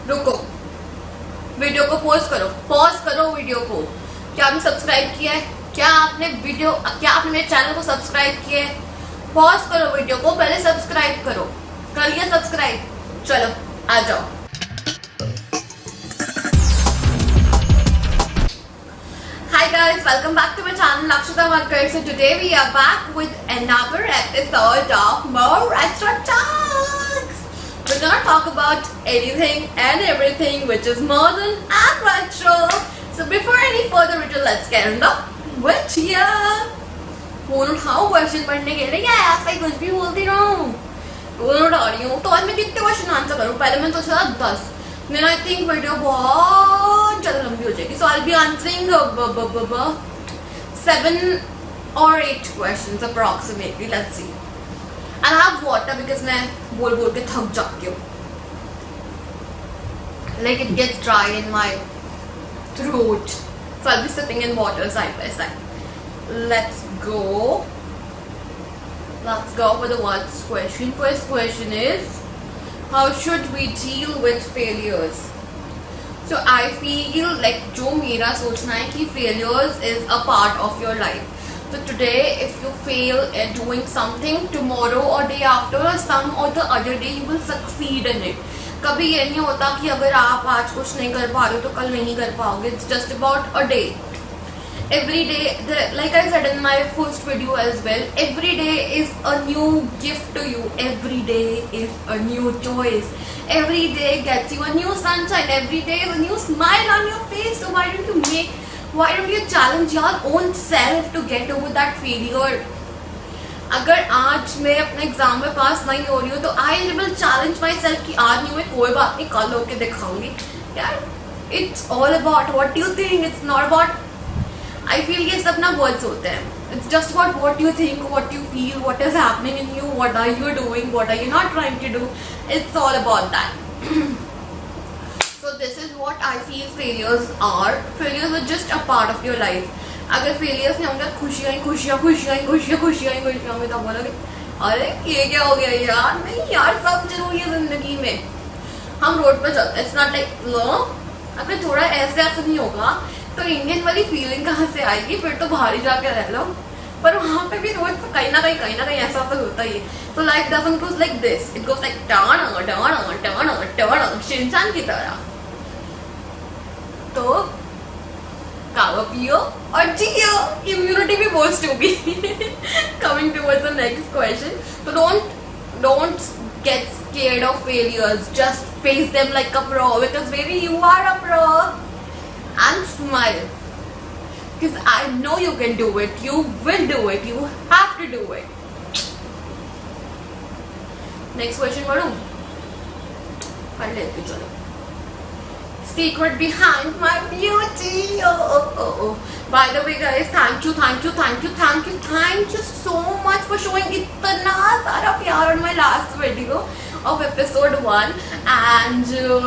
रुको, वीडियो को पॉज करो वीडियो को। क्या आपने सब्सक्राइब किया है? क्या आपने मेरे चैनल को सब्सक्राइब किया है? पॉज करो वीडियो को, पहले सब्सक्राइब करो। कर लिया सब्सक्राइब? चलो आ जाओ। Hi guys, welcome back to my channel Lakshita Makkar. So today we are back with another episode of More Restaurant Talks. We're gonna talk about anything and everything which is modern and retro. So before any further ado, let's get into video. Phone उठाओ, question पढ़ने के लिए। क्या ऐसा ही कुछ भी बोलती रहूं? फोन उठा रही हूँ तो आज मैं कितने क्वेश्चन आंसर करूँ? पहले मैंने सोचा 10, then I think वीडियो बहुत ज़्यादा लंबी हो जाएगी. So I'll be answering 7 or 8 questions approximately. Let's see. And I have water because मैं बोल के थक जाती हूँ. Like it gets dry in my throat. So I'll be sipping in water side by side. Let's go with the first question. First question is, how should we deal with failures? So I feel like जो मेरा सोचना है कि failures is a part of your life. So today if you fail at doing something, tomorrow or day after or some or the other day you will succeed in it. कभी ये नहीं होता कि अगर आप आज कुछ नहीं कर पा रहे हो तो कल नहीं कर पाओगे. It's just about a day. Every day, like I said in my first video as well, every day is a new gift to you. Every day is a new choice. Every day gets you a new sunshine. Every day is a new smile on your face. So why don't you challenge your own self to get over that failure? अगर आज मैं अपने exam में पास नहीं हो रही हूँ तो I will challenge myself कि आज नहीं, मैं कोई बात नहीं, कल होके दिखाऊंगी. यार, it's all about what you think. It's not about, I feel ये सब ना words होते हैं. It's just about what you think, what you feel, what is happening in you, what are you doing, what are you not trying to do. It's all about that. So this is what I feel failures are. Failures are just a part of your life. अगर failures नहीं होंगे, खुशियाँ में तो बोलोगे अरे ये क्या हो गया यार. नहीं यार, सब जरूरी है जिंदगी में. हम रोड पे चलते हैं. It's not like लो, अगर थोड़ा ऐसे नहीं होगा तो इंडियन वाली फीलिंग कहाँ से आएगी? फिर तो बाहर ही जाके रह लो. पर वहाँ पे भी रोज तो कहीं ना कहीं ऐसा तो होता ही है. तो life doesn't goes like this. It goes like turn Shinchan की तरह. तो खाओ पियो और जियो. इम्यूनिटी भी बूस्ट होगी. Coming towards the next question. तो don't get scared of failures. Just face them like a pro, because baby you are a pro. And smile, because I know you can do it. You will do it. You have to do it. Next question पढ़ूं? पढ़ लेते चलो. Secret behind my beauty. Oh. By the way guys, thank you so much for showing इतना सारा प्यार on my last video of episode 1. And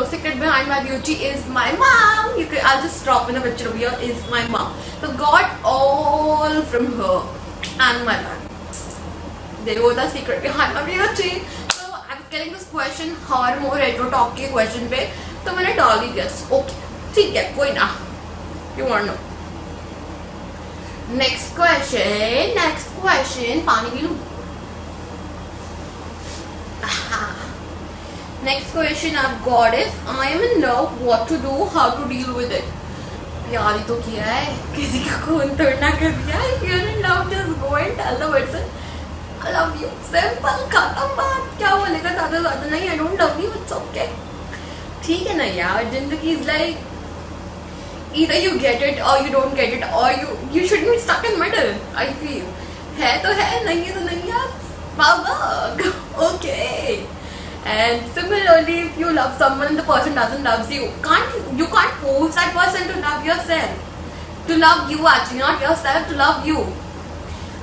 secret behind my beauty is my mom. I'll just drop in a picture of here. Is my mom. So got all from her and my dad. There was the secret behind my beauty. So I was getting this question और more retro talk के question पे, तो मैंने डाल ही दिया. Okay, ठीक है, कोई ना. You want to know? Next question. पानी पी लूं? Next question I've got is, I am in love, what to do, how to deal with it. प्यार ही तो किया है, किसी का खून तोड़ना कर दिया. If you're in love, just go and tell the person I love you. Simple, खत्म बात. क्या बोलेगा ज़्यादा नहीं, I don't love you, it's okay. ठीक है ना यार, जिंदगी is like either you get it or you don't get it, or you shouldn't be stuck in middle. I feel है तो है, नहीं है तो नहीं यार. Bye. Okay. And similarly, if you love someone and the person doesn't love you, you can't force that person to love yourself. To love you actually, not yourself, to love you.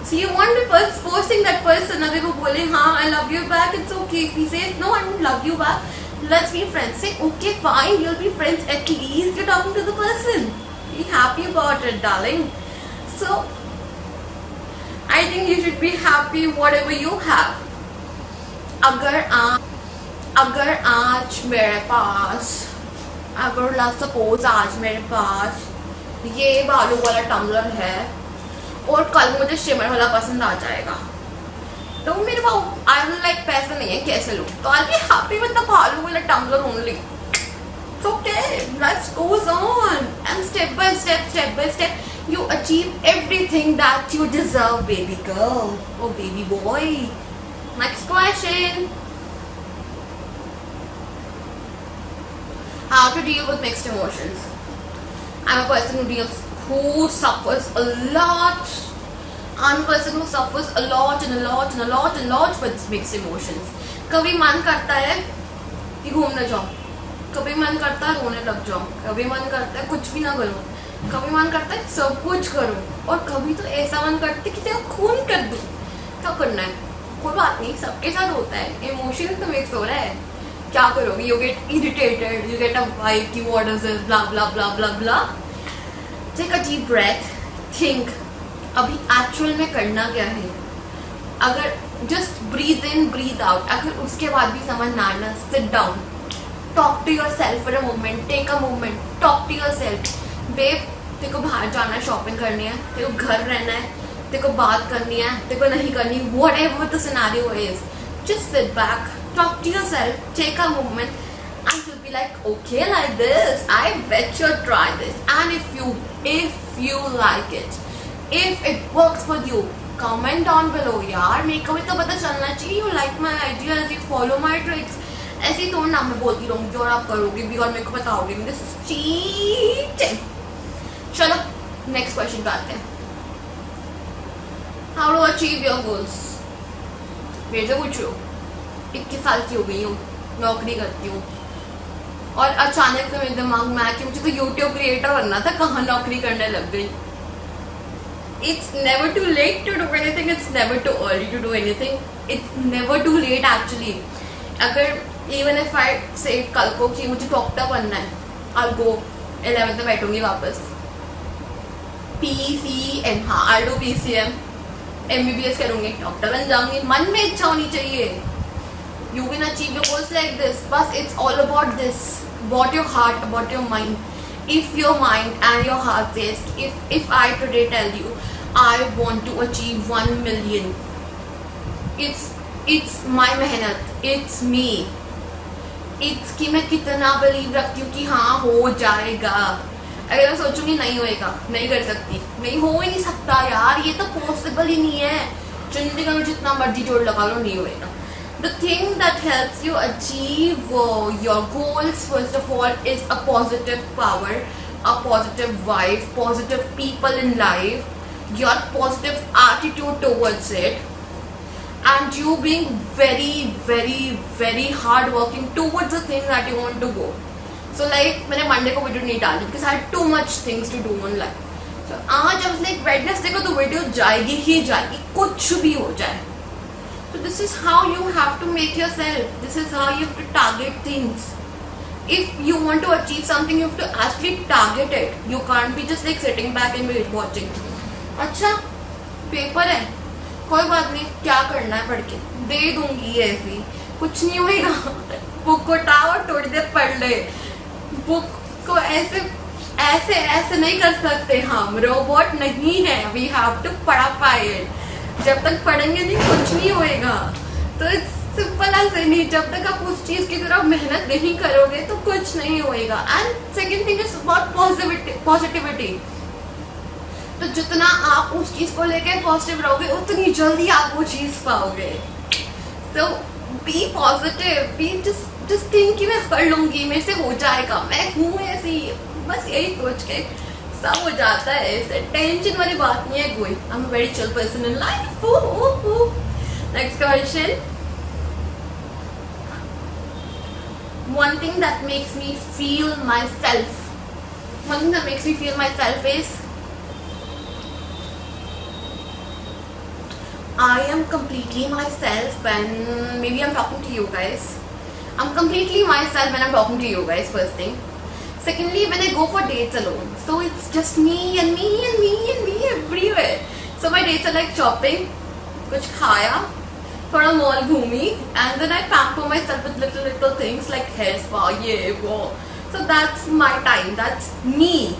So you won't be forcing that person. अगर वो बोले हाँ I love you back, it's okay. If he says no I don't love you back, let's be friends. Say okay fine, you'll be friends. At least you're talking to the person. Be happy about it, darling. So I think you should be happy whatever you have. अगर आज मेरे पास अगर last suppose आज मेरे पास ये बालों वाला tumbler है और कल मुझे शिमर वाला पसंद आ जाएगा, तो मेरे पास आई विल लाइक पैसे नहीं है कैसे लूँ, तो I be happy with the बालों वाला tumbler only. It's okay, life goes on, and step by step, you achieve everything that you deserve, baby girl or baby boy. Next question. How to deal with mixed emotions? I'm a person who suffers a lot. I'm a person who suffers a lot with mixed emotions. कभी मन करता है कि घूमने जाऊं, कभी मन करता है रोने लग जाऊं, कभी मन करता है कुछ भी ना करूं, कभी मन करता है सब कुछ करूं, और कभी तो ऐसा मन करता है किसी को खून कर दूं. क्या करना है? कोई बात नहीं, सबके साथ होता है. इमोशन तो मिक्स हो रहा है, क्या करोगे? You get irritated, you get a vibe कि what is this, blah blah blah blah blah. Take a deep breath, think अभी एक्चुअल में करना क्या है. अगर just breathe in breathe out, अगर उसके बाद भी समझ ना आना, sit down, talk to yourself for a moment, take a moment, talk to yourself. Babe, तेरे को बाहर जाना है, शॉपिंग करनी है, तेरे को घर रहना है, तेरे को बात करनी है, तेरे को नहीं करनी, whatever the scenario is, just sit back, talk to yourself, take a moment, and you'll be like, okay, like this, I bet you'll try this. And if you like it, if it works for you, comment down below. यार मेरे को भी तो पता चलना चाहिए. You like my ideas, you follow my tricks. ऐसे ही तो ना मैं बोलती रहूँगी और आप करोगे भी और मेरे को बताओगे. This is cheating. चलो नेक्स्ट क्वेश्चन पे आते हैं. How to achieve your goals? मेरे से पूछो. 21 साल की हो गई हूँ, नौकरी करती हूँ, और अचानक से मेरे दिमाग में आया कि मुझे तो यूट्यूब क्रिएटर बनना था, कहाँ नौकरी करने लग गई. It's never too late to do anything, it's never too early to do anything, it's never too late actually. अगर even if I say कल को कि मुझे डॉक्टर बनना है, I'll go 11th में बैठूंगी वापस. PCM, हाँ I'll do PCM, MBBS करूँगी, डॉक्टर बन जाऊँगी. मन में इच्छा होनी चाहिए. You can achieve your goals like this, but it's all about this, about your heart, about your mind. If your mind and your heart says, if I today tell you I want to achieve 1 million, it's my मेहनत, it's me, it's कि मैं कितना believe रखती हूँ कि हाँ हो जाएगा. अगर मैं सोचूंगी नहीं होएगा, नहीं कर सकती, नहीं हो ही नहीं सकता यार, ये तो पॉसिबल ही नहीं है, जिंदगी में जितना मर्जी जोड़ लगा लो नहीं होएगा. The thing that helps you achieve your goals, first of all, is a positive power, a positive vibe, positive people in life, your positive attitude towards it, and you being very, very, very hard working towards the thing that you want to go. So like मैंने Monday को video नहीं डाली because I had too much things to do in life. So आज अब like Wednesday को तो video जाएगी ही जाएगी, कुछ भी हो जाए. So this is how you have to make yourself. This is how you have to target things. If you want to achieve something, you have to actually target it. You can't be just like sitting back and watching. अच्छा paper है, कोई बात नहीं, क्या करना है पढ़ के दे दूंगी, ऐसी कुछ नहीं होएगा. बुक को उठाओ और थोड़ी देर पढ़ ले. बुक को ऐसे ऐसे ऐसे नहीं कर सकते हम, रोबोट नहीं है. वी हैव टू पढ़ा it. जब तक पढ़ेंगे नहीं कुछ नहीं होएगा. तो सिंपल ऐसे नहीं, जब तक आप उस चीज की तरफ मेहनत नहीं करोगे तो कुछ नहीं होएगा. And second thing is about positivity. तो जितना आप उस चीज को लेकर पॉजिटिव रहोगे उतनी जल्दी आप वो चीज पाओगे. तो be positive, be just think कि मैं कर लूंगी, मेरे से हो जाएगा, मैं हूँ ऐसी, बस यही सोच के सब हो जाता है. ऐसे टेंशन वाली बात नहीं है कोई. I am a very chill person in life. Next question. One thing that makes me feel myself is I am completely myself when maybe I'm talking to you guys. I'm completely myself when I'm talking to you guys, first thing. Secondly, when I go for dates alone, so it's just me and me and me and me everywhere. So my dates are like shopping, कुछ खाया, थोड़ा mall घूमी, and then I pamper myself with little things like hair spa, ये वो, So that's my time, that's me.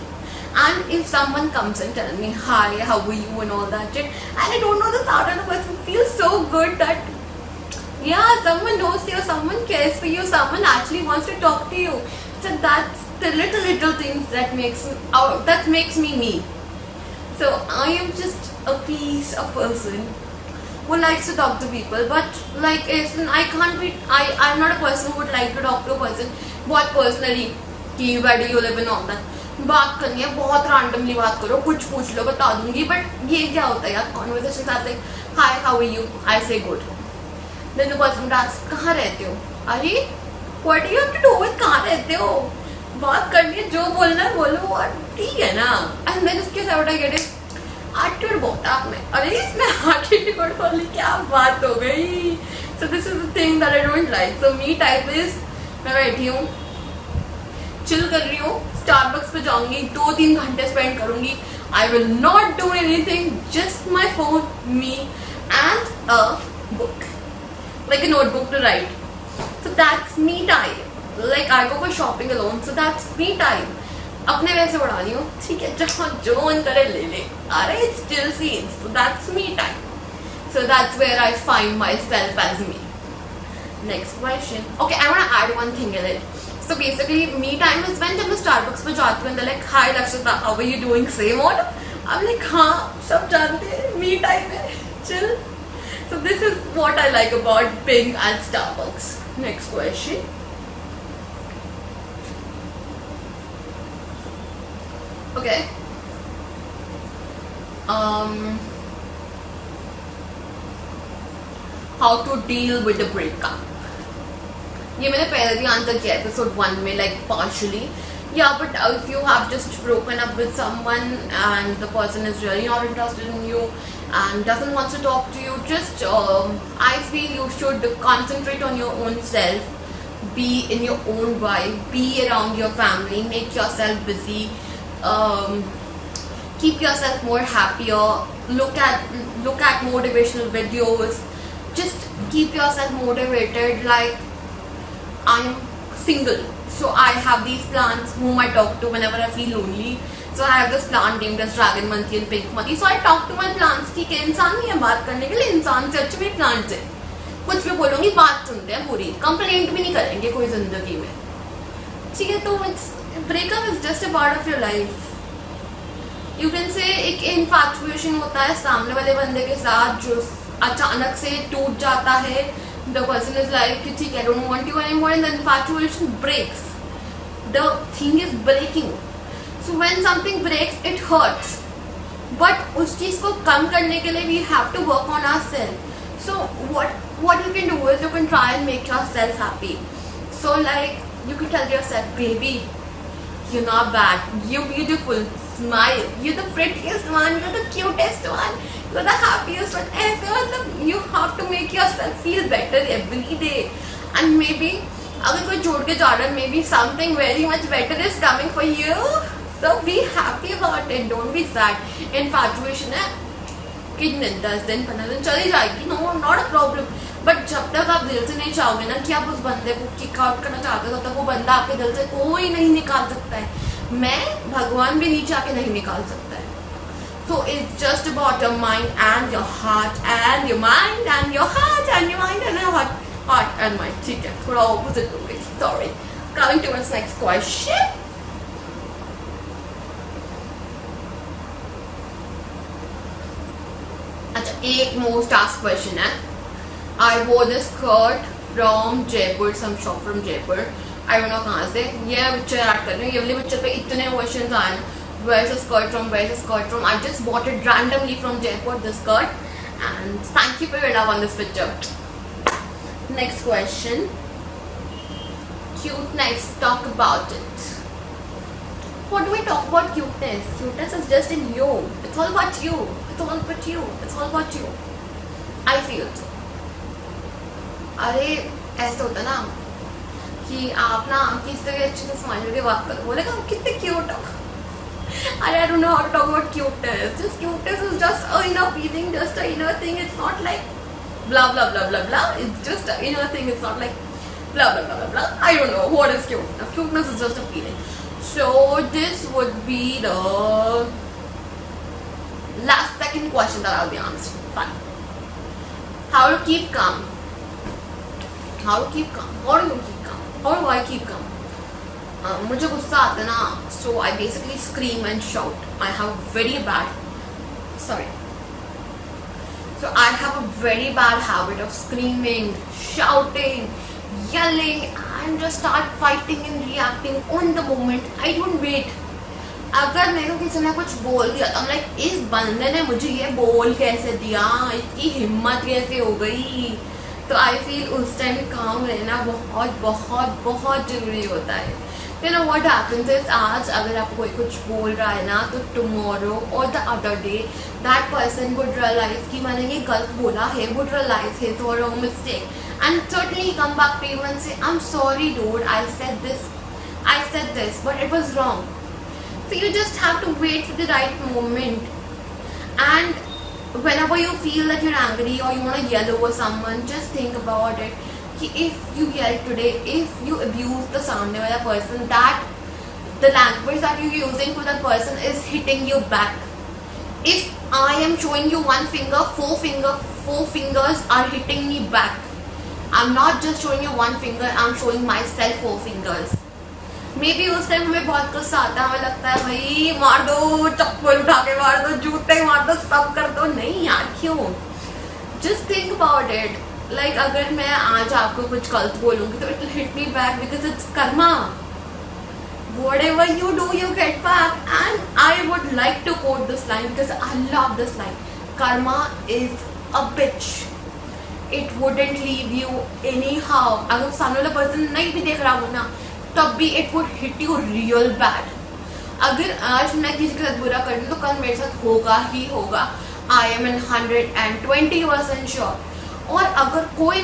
And if someone comes and tell me hi, how are you and all that shit, and I don't know this out of the person, feels so good that yeah, someone knows you, someone cares for you, someone actually wants to talk to you. So that's the little things that makes me me. So I am just a piece of person who likes to talk to people, but like I can't be. I'm not a person who would like to talk to a person बहुत personally कि where do you live and all that. बात करनी है बहुत randomly बात करो, कुछ पूछ लो बता दूंगी, but ये क्या होता है यार, conversation starts like hi, how are you, I say good. Then the person asks कहाँ रहते हो, अरे what do you have to do with कहाँ रहते हो, बात करनी है, जो बोलना है बोलो और ठीक है ना. And then उसके साथ what I get is attitude बहुत आप में, अरे इसमें एटीट्यूड वाली क्या बात हो गई. So this is the thing that I don't like. So me type is मैं बैठी हूँ, चिल कर रही हूँ, स्टारबक्स पे जाऊंगी, 2-3 घंटे स्पेंड करूंगी. I will not do anything, just my phone, me and a book, like a notebook to write. So that's me time. Like I go for shopping alone, so that's me time. अपने वैसे उड़ा रही हूँ, ठीक है, जहाँ जो मन करे ले ले, अरे it's still scenes. So that's me time. So that's where I find myself as me. Next question. Okay, I want to add one thing in it. So basically, me time is when जब मैं Starbucks पे जाती हूँ and they're like, hi Lakshita, how are you doing? Same order? I'm like, हाँ, सब जानते हैं, me time है, chill. So this is what I like about being at Starbucks. Next question. Okay. How to deal with the breakup? ये मैंने पहले भी answer किया एपिसोड 1 में, like partially. Yeah, but if you have just broken up with someone and the person is really not interested in you and doesn't want to talk to you, just I feel you should concentrate on your own self, be in your own vibe, be around your family, make yourself busy, keep yourself more happier, look at motivational videos, just keep yourself motivated. Like I'm single, so I have these plants whom I talk to whenever I feel lonely. So I have this plant named as Dragon Monkey and Pink Monkey. So I talk to my plants. ठीक है, इंसान नहीं है बात करने के लिए, इंसान से अच्छे मेरे plants है. कुछ भी बोलूँगी बात सुनते हैं पूरी, कंप्लेंट भी नहीं करेंगे कोई जिंदगी में. ठीक है, तो breakup is just a part of your life. You can say एक infatuation होता है सामने वाले बंदे के साथ जो अचानक से टूट जाता है. The person is like, ठीक है, I don't want you anymore, and the infatuation breaks. The thing is breaking. So when something breaks, it hurts. But उस चीज को कम करने के लिए we have to work on ourselves. So what you can do is you can try and make yourself happy. So like you can tell yourself, baby, you're not bad, you're beautiful, smile, you're the prettiest one, you're the cutest one, you're the happiest one. ऐसे you have to make yourself feel better every day. And maybe अगर कोई जोड़ के जा रहा है, maybe something very much better is coming for you. So be happy about it, don't be sad. Infatuation है कि 10 दिन 15 दिन चली जाएगी, no, not a problem. But जब तक आप दिल से नहीं चाहोगे ना कि आप उस बंदे को किक आउट करना चाहते हो, तब तक वो बंदा आपके दिल से कोई नहीं निकाल सकता है. मैं भगवान भी नीचे आके नहीं निकाल सकता है. So it's just about your mind and your heart and your mind and your heart and your mind and your heart and mind. ठीक है, थोड़ा opposite हो गई. Sorry. Coming towards next question. अच्छा, एक most asked question है. I wore this skirt from Jaipur, some shop from Jaipur. I don't know कहाँ से. ये पिक्चर ऐड कर रही हूँ. ये वाली पिक्चर पे इतने क्वेश्चंस आए हैं. Where's the skirt from? Where's the skirt from? I just bought it randomly from Jaipur, this skirt. And thank you for your love on this picture. Next question. Cuteness. Talk about it. What do we talk about cuteness? Cuteness is just in you. It's all about you. It's all about you. It's all about you. I feel so. अरे ऐसा होता ना कि आप ना किसी तरह अच्छे से स्माइल करके बात करो, बोलेगा आप कितने क्यूट हो. I don't know how to talk about cuteness. Just cuteness is just a inner feeling, just a inner thing. It's not like blah blah blah blah blah. It's just an inner thing. It's not like blah blah blah blah blah. I don't know what is cuteness. Cuteness is just a feeling. So this would be the second question that I'll be answering. Fine. How to keep calm? How to keep calm? How do you keep calm? How do I keep calm? मुझे गुस्सा आता है ना, so I basically scream and shout. I have very bad, so I have a very bad habit of screaming, shouting, yelling, and just start fighting and reacting on the moment. I don't wait. अगर मेरे को किसी ने कुछ बोल दिया तो like इस बंदे ने मुझे ये बोल कैसे दिया, इसकी हिम्मत कैसे हो गई, तो आई फील उस टाइम काम रहना बहुत बहुत बहुत जरूरी होता है. You know what happens is, आज अगर आपको कोई कुछ बोल रहा है ना, तो tomorrow or the other day that person would realize कि मैंने ये गलत बोला है, would realize his or her mistake and certainly come back to you and say, I'm sorry dude, I said this, but it was wrong. So you just have to wait for the right moment, and whenever you feel that you're angry or you want to yell over someone, just think about it. If you yell today, if you abuse the सामने वाला person, that the language that you're using to that person is hitting you back. If I am showing you one finger, four fingers are hitting me back. I'm not just showing you one finger, I'm showing myself 4 fingers. Maybe उस time हमें बहुत गुस्सा आता है, हमें लगता है भाई मार दो, चप्पल उठा के मार दो, जूते मार दो, सब कर दो. नहीं यार, क्यों? Just think about it. Like अगर मैं आज आपको कुछ गलत बोलूँगी तो it will hit me back because it's karma. Whatever you do, you get back. And I would like to quote this line because I love this line. Karma is a bitch. It wouldn't leave you anyhow. अगर सामने वाला person नहीं भी देख रहा हो ना, तब भी it would hit you real bad. अगर आज मैं किसी के साथ बुरा कर दूँ तो कल मेरे साथ होगा ही होगा. I am 120% sure. और अगर कोई